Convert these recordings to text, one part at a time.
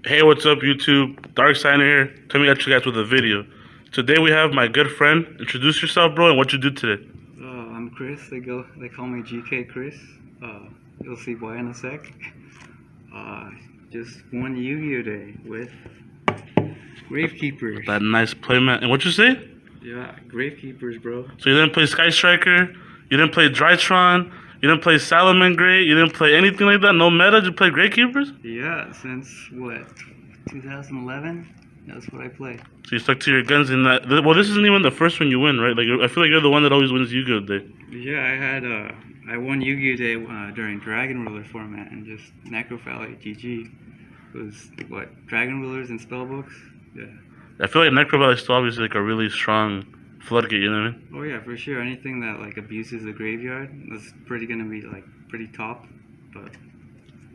Hey, what's up, YouTube? Dark Signer here. Coming at you guys with a video. Today we have my good friend. Introduce yourself, bro, and what you do today. I'm Chris. They call me GK Chris. You'll see why in a sec. Just one Yu-Gi-Oh day with Gravekeepers. That nice play, man. And what you say? Yeah, Gravekeepers, bro. So you didn't play Sky Striker? You didn't play Drytron? You didn't play Salamangreat? You didn't play anything like that? No meta? You play Gravekeepers? Yeah, since what, 2011? That's what I play. So you stuck to your guns in that. Well, this isn't even the first one you win, right? Like, I feel like you're the one that always wins Yu-Gi-Oh Day. Yeah, I won Yu-Gi-Oh day during Dragon Ruler format and just Necrophaly GG. It was what, Dragon Rulers and Spellbooks? Yeah. I feel like Necrovalley is still obviously like a really strong floodgate, you know what I mean? Oh yeah, for sure. Anything that like abuses the graveyard is gonna be like pretty top, but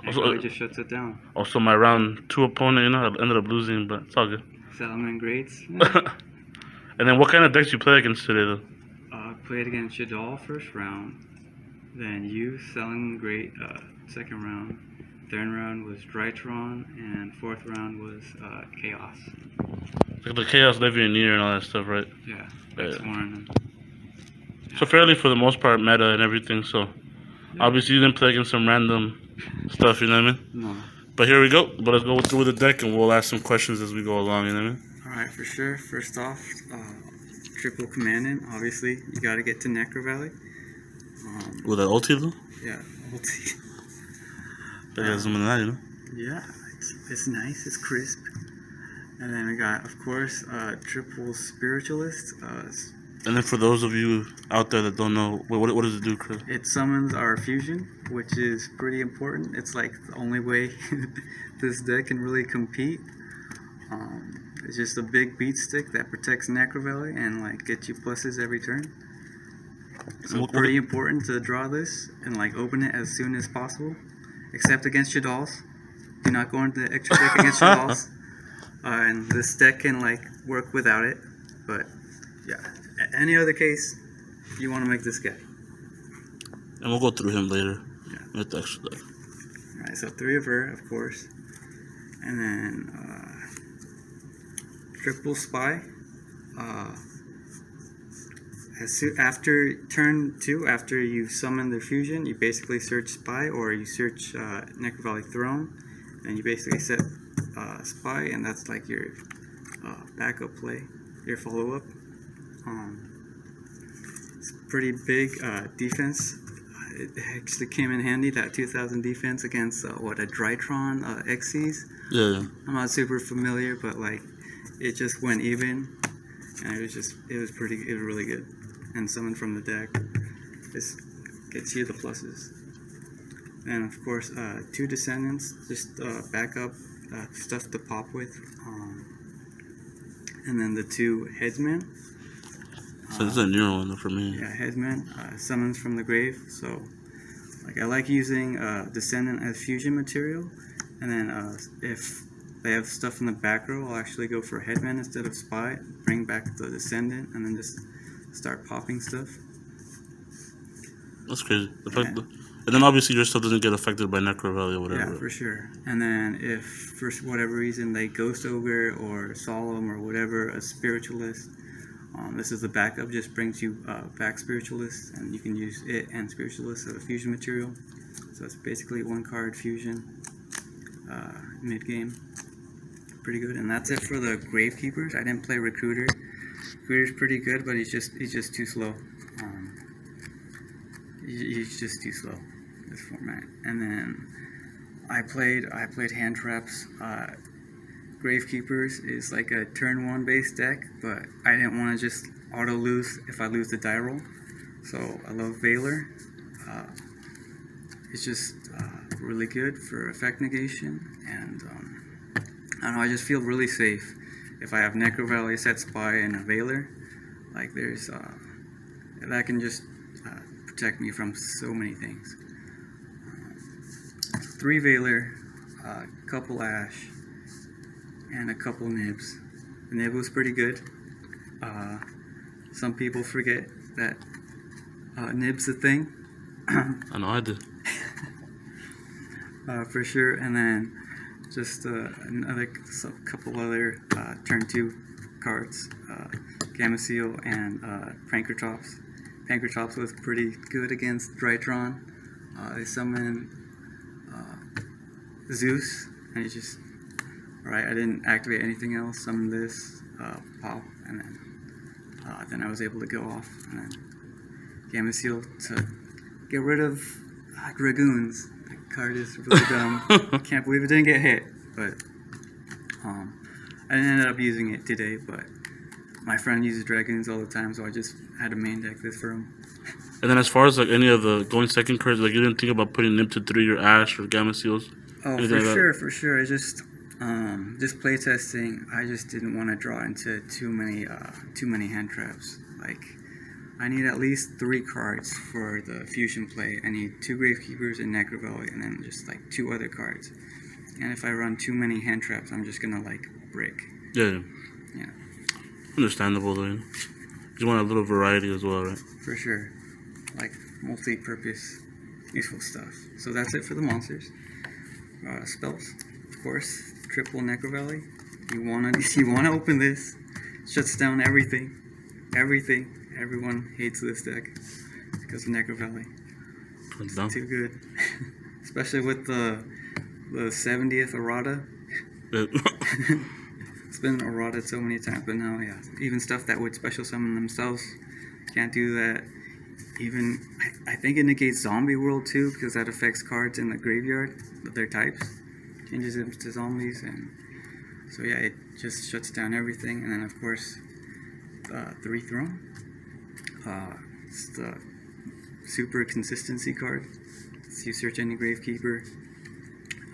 it just shuts it down. Also, my round 2 opponent, you know, I ended up losing, but it's all good. Salamangreats. Yeah. And then what kind of decks you play against today, though? Played against Yugioh first round, then you Salamangreat second round. Third round was Drytron, and fourth round was Chaos. Like the Chaos Levianeer and all that stuff, right? Yeah, that's one. Yeah. So fairly for the most part meta and everything, so yeah. Obviously you didn't play against some random stuff, you know what I mean? No. But here we go. But let's go through the deck and we'll ask some questions as we go along, you know what I mean? Alright, for sure. First off, triple commandant. Obviously, you gotta get to Necrovalley. With that ulti, though? Yeah, ulti. You know? Yeah, it's nice, it's crisp. And then we got, of course, triple spiritualist. And then for those of you out there that don't know, what does it do, Chris? It summons our fusion, which is pretty important. It's like the only way this deck can really compete. It's just a big beat stick that protects Necrovalley and like gets you pluses every turn. So pretty important to draw this and like open it as soon as possible. Except against Yugiohs. Do not go into the extra deck against Yugiohs. And this deck can like work without it. But yeah, any other case, you want to make this guy. And we'll go through him later. Yeah. With the extra deck. Alright, so 3 of her, of course. And then triple spy. After turn 2, after you summon the fusion, you basically search Spy or you search Necrovalley Throne, and you basically set Spy, and that's like your backup play, your follow-up. It's pretty big defense. It actually came in handy, that 2000 defense against a Drytron Xyz. Yeah. I'm not super familiar, but like it just went even, and it was really good. And summon from the deck. This gets you the pluses. And of course, 2 descendants, just backup stuff to pop with. And then the 2 headsmen. So this is a new one for me. Yeah, headsmen, summons from the grave. So, like, I like using descendant as fusion material. And then if they have stuff in the back row, I'll actually go for headman instead of spy. Bring back the descendant, and then just start popping stuff. That's crazy. And then obviously your stuff doesn't get affected by Necrovalley or whatever. Yeah, for sure. And then if for whatever reason they Ghost Ogre or Solemn or whatever, a Spiritualist, this is the backup, just brings you back Spiritualist, and you can use it and Spiritualist as a fusion material. So it's basically 1 card fusion mid-game. Pretty good. And that's it for the Gravekeepers. I didn't play Recruiter. Recruiter's pretty good, but he's just too slow. He's just too slow, this format. And then I played hand traps. Gravekeepers is like a turn 1 base deck, but I didn't want to just auto lose if I lose the die roll. So I love Veiler. It's just really good for effect negation, and I don't know, I just feel really safe if I have Necrovalley, set Spy, and a Veiler. Like there's that can just protect me from so many things. 3 Veiler, couple Ash, and a couple Nibs. The Nib was pretty good. Some people forget that Nib's a thing. I know I did. For sure. And then just couple other turn 2 cards, Gamma Seal and Prankertops. Prankertops was pretty good against Drytron. They summon Zeus, and it's just, alright, I didn't activate anything else, summon this, pop, and then I was able to go off, and then Gamma Seal to get rid of Dragoons. That card is really dumb. Can't believe it didn't get hit, but I ended up using it today, but my friend uses Dragoons all the time, so I just had to main deck this for him. And then as far as like any of the going second cards, like you didn't think about putting Nip to 3 or Ash or Gamma Seals? Oh, anything for like sure, for sure. It's just playtesting. I just didn't want to draw into too many hand traps. Like, I need at least 3 cards for the fusion play. I need 2 Gravekeepers and Necrovalley, and then just like 2 other cards. And if I run too many hand traps, I'm just gonna like break. Yeah. Yeah. Understandable, though. You want a little variety as well, right? For sure. Like multi-purpose, useful stuff. So that's it for the monsters. Spells, of course. Triple Necrovalley. You wanna open this. Shuts down everything. Everyone hates this deck because of Necrovalley. It's too good. Especially with the 70th errata. It's been errata so many times, but now, yeah. Even stuff that would special summon themselves can't do that. Even, I think it negates Zombie World too, because that affects cards in the graveyard, their types. Changes them to zombies, and so yeah, it just shuts down everything. And then, of course, 3 Throne. It's the super consistency card. So you search any Gravekeeper.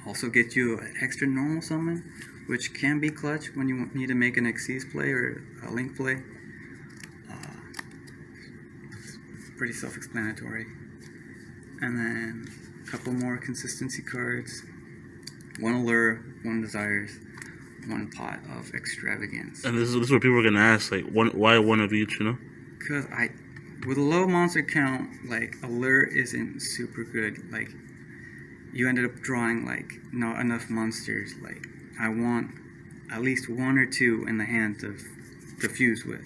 Also get you an extra normal summon, which can be clutch when you need to make an Xyz play or a Link play. Pretty self-explanatory. And then a couple more consistency cards. 1 Allure, 1 Desires, 1 Pot of Extravagance. And this is what people are gonna ask, like, why 1 of each, you know? Because with a low monster count, like, Allure isn't super good. Like, you ended up drawing, like, not enough monsters. Like, I want at least 1 or 2 in the hand to fuse with.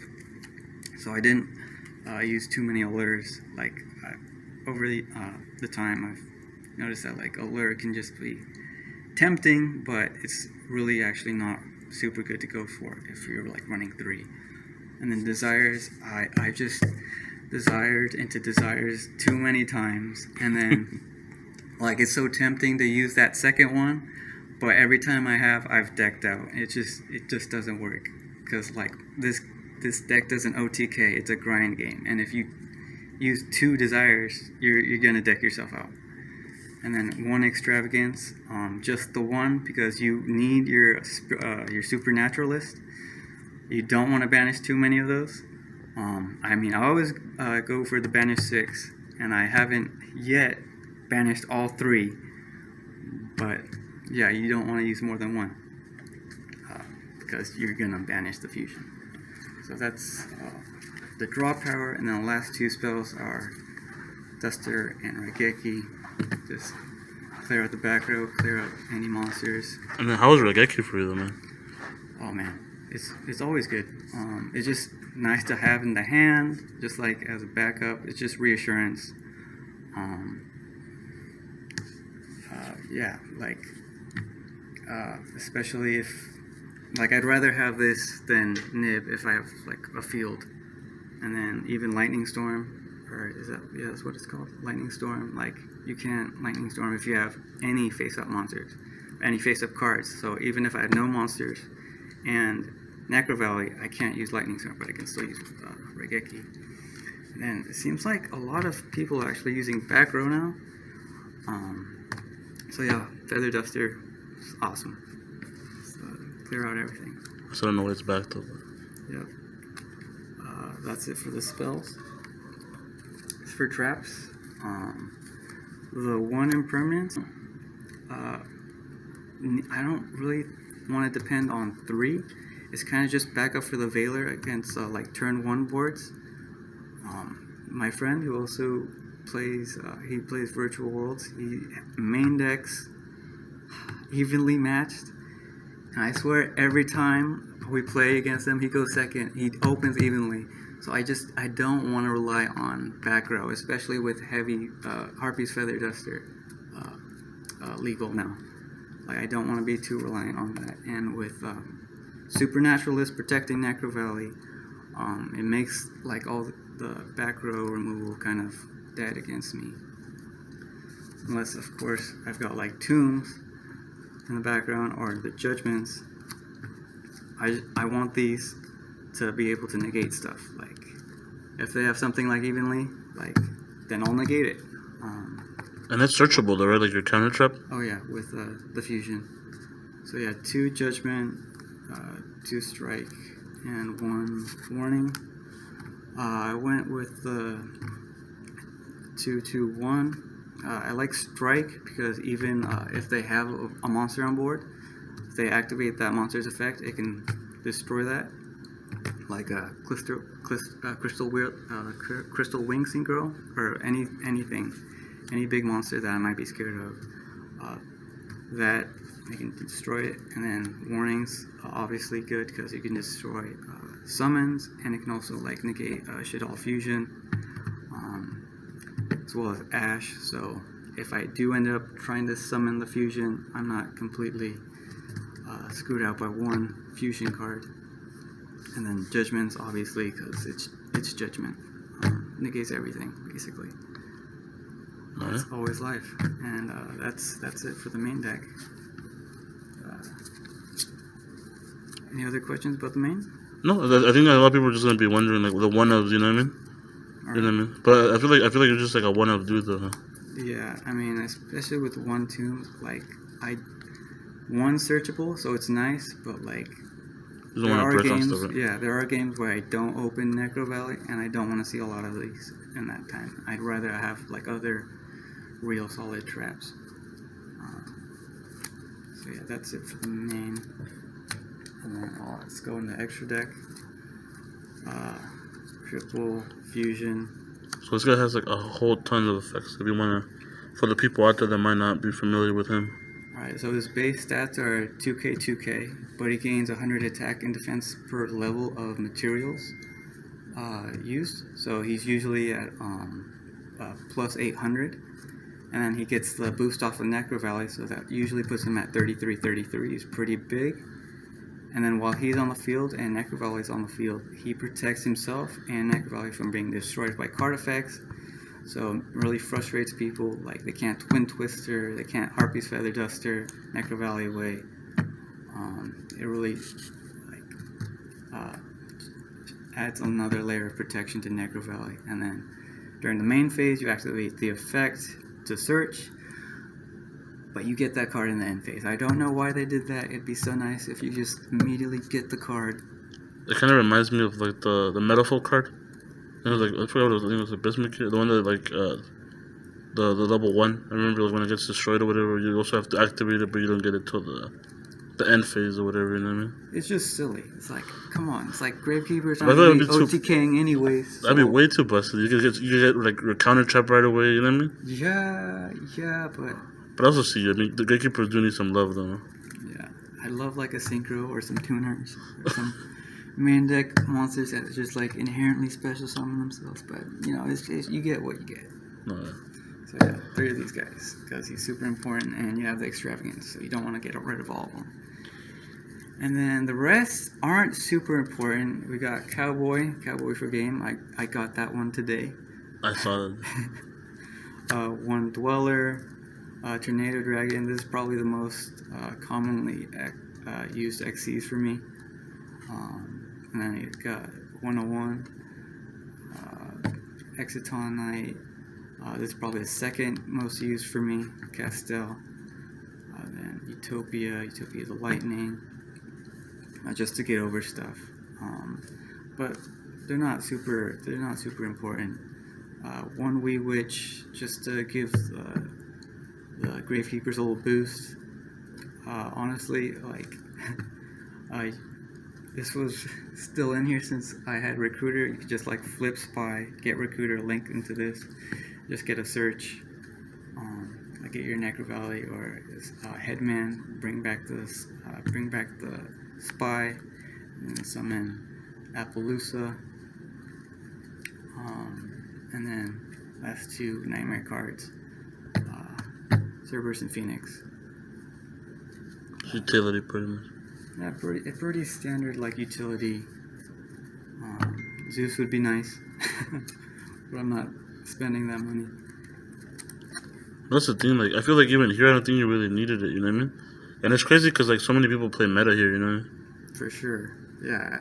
So I didn't use too many Allures. Like, over the time, I've noticed that, like, Allure can just be tempting, but it's really actually not super good to go for if you're like running 3. And then Desires, I just desired into Desires too many times, and then like it's so tempting to use that second one, but every time I've decked out. It just doesn't work, because like this deck doesn't OTK, it's a grind game, and if you use 2 Desires, you're gonna deck yourself out. And then 1 Extravagance, just the 1, because you need your Supernaturalist. You don't want to banish too many of those. I mean, I always go for the banish 6, and I haven't yet banished all 3. But yeah, you don't want to use more than 1, because you're gonna banish the fusion. So that's the draw power, and then the last 2 spells are Duster and Raigeki. Just clear out the back row, clear out any monsters. And then how was Gravekeeper for you, though, man? Oh man, it's always good. It's just nice to have in the hand, just like as a backup. It's just reassurance. Yeah, like especially if, like, I'd rather have this than Nib if I have like a field, and then even Lightning Storm. Or that's what it's called, Lightning Storm. Like, you can't Lightning Storm if you have any face-up monsters, any face-up cards. So even if I had no monsters and Necrovalley, I can't use Lightning Storm, but I can still use Raigeki. And it seems like a lot of people are actually using back row now. So yeah, Feather Duster is awesome. So clear out everything. I still don't know what it's back to. Yep. That's it for the spells. For traps, the 1 impermanence, I don't really want to depend on 3. It's kind of just backup for the Veiler against like turn 1 boards. My friend who also plays, he plays Virtual Worlds, he main decks evenly matched. And I swear every time we play against him, he goes second. He opens evenly. So I don't want to rely on back row, especially with heavy Harpy's Feather Duster legal now. Like I don't want to be too reliant on that. And with Supernaturalist protecting Necro Valley, it makes like all the back row removal kind of dead against me. Unless, of course, I've got like Tombs in the background or the Judgments. I want these to be able to negate stuff. Like if they have something like evenly, like then I'll negate it. And it's searchable though, right? Like your counter trap. Oh yeah, with the fusion. So yeah, 2 Judgment, 2 Strike, and 1 Warning. I went with the 2-2-1. I like Strike because even if they have a monster on board, if they activate that monster's effect, it can destroy that. Like Crystal Wing Synchro, or anything, any big monster that I might be scared of. That you can destroy it, and then Warnings obviously good because you can destroy summons, and it can also like negate Shaddoll Fusion, as well as Ash. So if I do end up trying to summon the fusion, I'm not completely screwed out by 1 fusion card. And then Judgments obviously because it's Judgment, negates everything basically. It's always life, and that's it for the main deck. Any other questions about the main? No, I think a lot of people are just gonna be wondering like the one of, you know what I mean? Right. You know what I mean? But I feel like you're just like a one of dude though. Huh? Yeah, I mean, especially with 1 Tomb, like one searchable, so it's nice, but like You don't want to break on stuff, right? yeah, there are games where I don't open Necro Valley, and I don't want to see a lot of these in that time. I'd rather have like other real solid traps. So yeah, that's it for the main. And then let's go into extra deck. Triple Fusion. So this guy has like a whole ton of effects. If you wanna, for the people out there that might not be familiar with him. Alright, so his base stats are 2k, 2k, but he gains 100 attack and defense per level of materials used. So he's usually at plus 800. And then he gets the boost off of Necro Valley, so that usually puts him at 33. He's pretty big. And then while he's on the field and Necro Valley's on the field, he protects himself and Necro Valley from being destroyed by card effects. So it really frustrates people. Like they can't Twin Twister, they can't Harpy's Feather Duster, Necro Valley away. It really adds another layer of protection to Necro Valley. And then during the main phase, you activate the effect to search, but you get that card in the end phase. I don't know why they did that. It'd be so nice if you just immediately get the card. It kind of reminds me of like the Metaphor card. It was like, I forgot what it was. I think it was the Bismuth kid, the one that like the level 1. I remember like when it gets destroyed or whatever, you also have to activate it, but you don't get it till the end phase or whatever. You know what I mean? It's just silly. It's like, come on. It's like Gravekeeper trying to be OTKing anyways. That'd be way too busted. You could get like your counter trap right away. You know what I mean? Yeah, but. But I also see, I mean, the Gravekeepers do need some love though. Yeah, I love like a Synchro or some tuners or some main deck monsters that just like inherently special summon themselves. But you know, it's you get what you get. No, yeah. So yeah, 3 of these guys because he's super important and you have the extravagance, so you don't want to get rid of all of them. And then the rest aren't super important. We got Cowboy for game. I got that one today. I saw that. 1 Dweller. Tornado Dragon, this is probably the most commonly used XCs for me. And then you got 101, Exiton Knight, this is probably the second most used for me, Castel. Then Utopia the Lightning, just to get over stuff. But they're not super important. 1 Wee Witch, just to give the Gravekeeper's a little boost. Honestly, like, this was still in here since I had Recruiter. You could just like flip Spy, get Recruiter, link into this, just get a search. Like get your Necrovalley or Headman, bring back the Spy, and then summon Appaloosa, and then last two Nightmare cards, Cerberus and Phoenix. Utility, pretty much. Yeah, pretty standard like utility. Zeus would be nice, but I'm not spending that money. That's the thing. Like, I feel like even here, I don't think you really needed it. You know what I mean? And it's crazy because like so many people play meta here. You know what I mean? For sure. Yeah,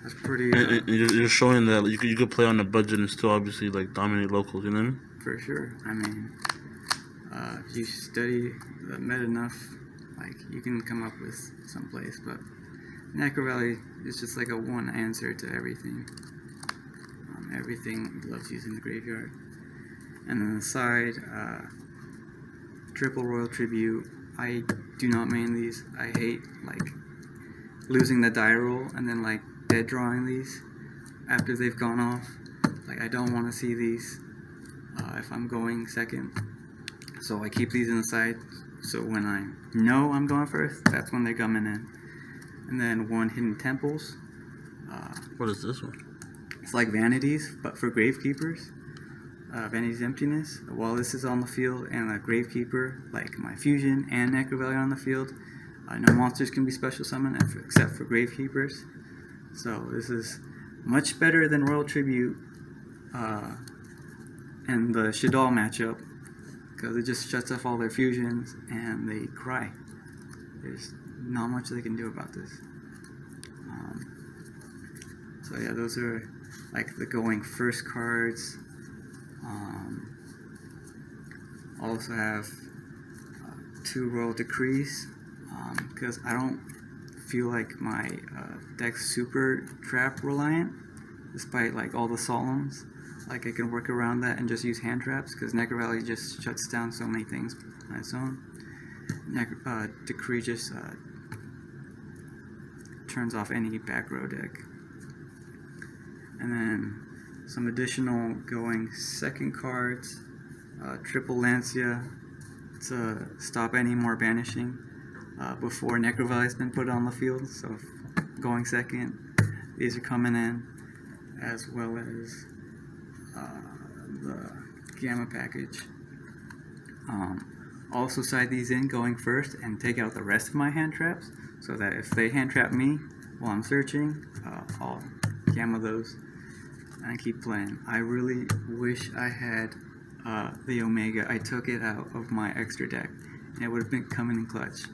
that's pretty. And you're showing that you could play on a budget and still obviously like dominate locals. You know what I mean? For sure. I mean, if you study the meta enough, like you can come up with some place. But Necrovalley is just like a one answer to everything. Everything loves using the graveyard. And then the side, triple Royal Tribute. I do not main these. I hate like losing the die roll and then like dead drawing these after they've gone off. Like I don't want to see these if I'm going second. So I keep these in the side. So when I know I'm going first, that's when they're coming in. And then one Hidden Temples. What is this one? It's like Vanities, but for Gravekeepers. Vanity's Emptiness. While this is on the field, and a Gravekeeper, like my Fusion and Necrovalley on the field, no monsters can be special summoned except for Gravekeepers. So this is much better than Royal Tribute and the Shadal matchup, because it just shuts off all their fusions and they cry. There's not much they can do about this. So yeah, those are like the going first cards. Also have two Royal Decrees, because I don't feel like my deck's super trap reliant, despite like all the solemns. Like I can work around that and just use hand traps, because Necrovalley just shuts down so many things on its own. Decree just turns off any back row deck. And then some additional going second cards, triple Lancia to stop any more banishing before Necrovalley's been put on the field. So going second, these are coming in, as well as the Gamma package. Also side these in going first and take out the rest of my hand traps, so that if they hand trap me while I'm searching, I'll Gamma those and keep playing. I really wish I had the Omega. I took it out of my extra deck, and it would have been coming in clutch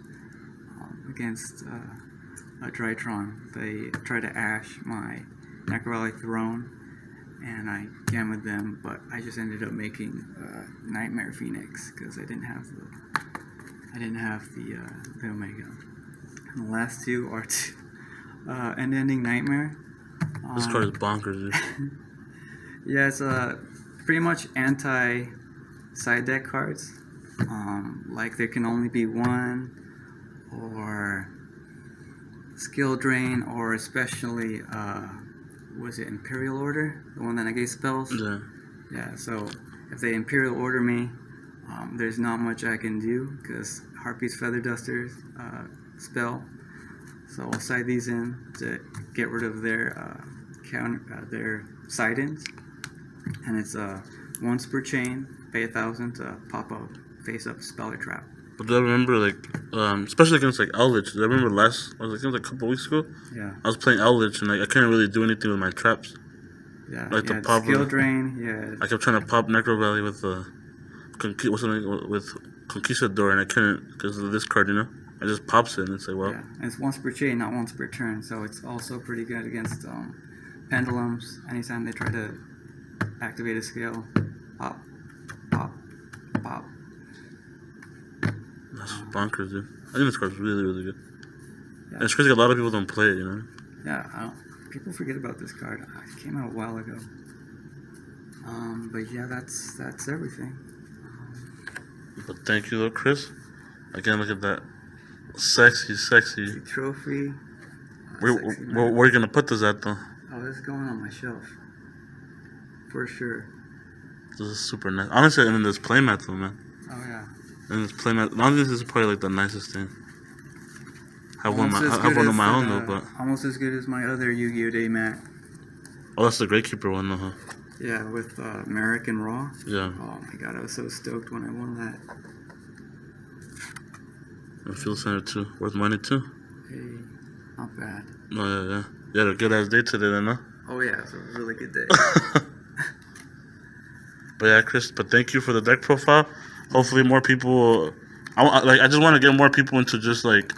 against a Drytron. They tried to ash my Necrovalley Throne, and I gammaed them, but I just ended up making Nightmare Phoenix because I didn't have the Omega. And the last two are Ending Nightmare. This card is bonkers, dude. Yeah, it's pretty much anti side deck cards. Like there can only be one, or skill drain, or especially was it Imperial Order, the one that negates spells? Yeah, so if they Imperial Order me, there's not much I can do because Harpy's Feather Duster's spell. So I'll side these in to get rid of their their side-ins, and it's once per chain, pay 1,000 to pop up face-up spell or trap. But do I remember, like, especially against, like, Owlage, do I remember I think it was like a couple weeks ago? Yeah. I was playing Owlage, and, like, I couldn't really do anything with my traps. Yeah, like the pop skill drain, yeah. I kept trying to pop Necrovalley with with Conquistador, and I couldn't because of this card, you know? It just pops it, and it's like, well. Yeah, and it's once per chain, not once per turn, so it's also pretty good against Pendulums. Anytime they try to activate a skill, pop, pop, pop. That's bonkers, dude. I think this card's really, really good. Yeah. And it's crazy a lot of people don't play it, you know? Yeah, people forget about this card. It came out a while ago. But yeah, that's everything. But thank you, though, Chris. Again, look at that. Sexy. Trophy. Where are you going to put this at, though? Oh, this is going on my shelf. For sure. This is super nice. Honestly, and then there's playmat, though, man. Oh, yeah. And it's playing. I don't think this is probably like the nicest thing. Have one of my own though, but almost as good as my other Yu-Gi-Oh! Day mat. oh, that's the Gravekeeper one, though, huh? Yeah, with American Raw. Yeah. Oh my god, I was so stoked when I won that. And Field Center too, worth money too. Hey, not bad. No, yeah. You had a good ass day today, then, huh? Oh yeah, it's a really good day. But yeah, Chris. But thank you for the deck profile. Hopefully, more people. I just want to get more people into just like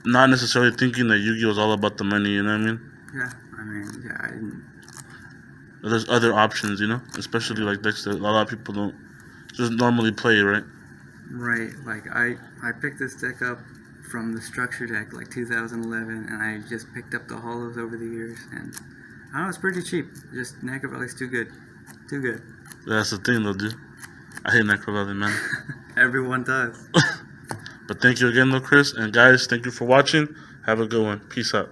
not necessarily thinking that Yu-Gi-Oh is all about the money. You know what I mean? Yeah, I didn't. There's other options, you know, especially like decks that a lot of people don't just normally play, right? Right, like I picked this deck up from the structure deck like 2011, and I just picked up the holos over the years, and I don't know, it's pretty cheap. Just Necro Valley's too good, too good. Yeah, that's the thing, though, dude. I hate Necro Valley, man. Everyone does. But thank you again, though, Chris. And guys, thank you for watching. Have a good one. Peace out.